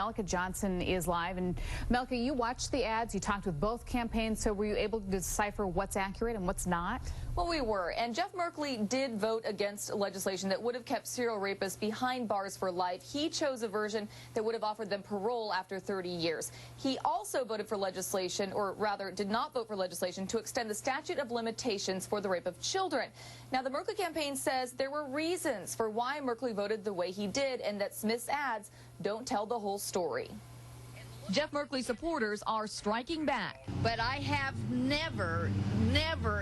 Melika Johnson is live. And Melika, you watched the ads, you talked with both campaigns, so were you able to decipher what's accurate and what's not? Well, we were, and Jeff Merkley did vote against legislation that would have kept serial rapists behind bars for life. He chose a version that would have offered them parole after 30 years. He also voted for legislation, or rather did not vote for legislation, to extend the statute of limitations for the rape of children. Now, the Merkley campaign says there were reasons for why Merkley voted the way he did, and that Smith's ads don't tell the whole story. Jeff Merkley supporters are striking back. But I have never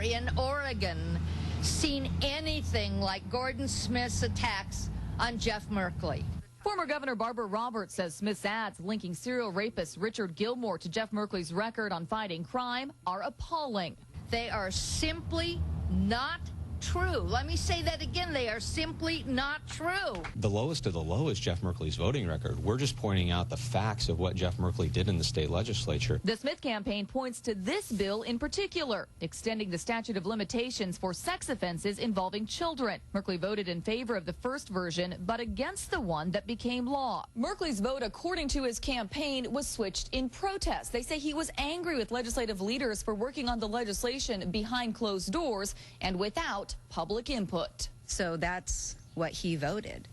in Oregon seen anything like Gordon Smith's attacks on Jeff Merkley. Former Governor Barbara Roberts says Smith's ads linking serial rapist Richard Gilmore to Jeff Merkley's record on fighting crime are appalling. They are simply not true. Let me say that again. They are simply not true. The lowest of the low is Jeff Merkley's voting record. We're just pointing out the facts of what Jeff Merkley did in the state legislature. The Smith campaign points to this bill in particular, extending the statute of limitations for sex offenses involving children. Merkley voted in favor of the first version, but against the one that became law. Merkley's vote, according to his campaign, was switched in protest. They say he was angry with legislative leaders for working on the legislation behind closed doors and without public input. So that's what he voted.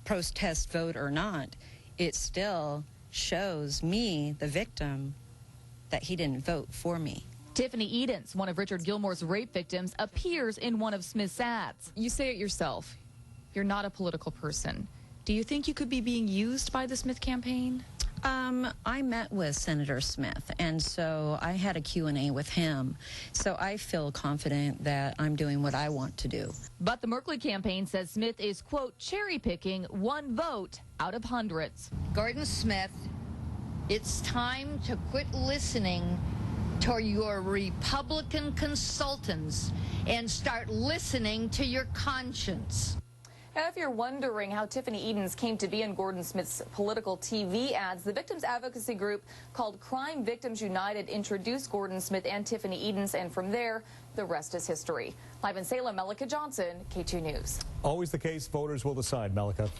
Protest vote or not, it still shows me, the victim, that he didn't vote for me. Tiffany Edens, one of Richard Gilmore's rape victims, appears in one of Smith's ads. You say it yourself. You're not a political person. Do you think you could be being used by the Smith campaign? I met with Senator Smith, and so I had a Q&A with him. So I feel confident that I'm doing what I want to do. But the Merkley campaign says Smith is, quote, cherry-picking one vote out of hundreds. Gordon Smith, it's time to quit listening to your Republican consultants and start listening to your conscience. Now, if you're wondering how Tiffany Edens came to be in Gordon Smith's political TV ads, the victims advocacy group called Crime Victims United introduced Gordon Smith and Tiffany Edens, and from there, the rest is history. Live in Salem, Melika Johnson, KATU News. Always the case, voters will decide, Melika.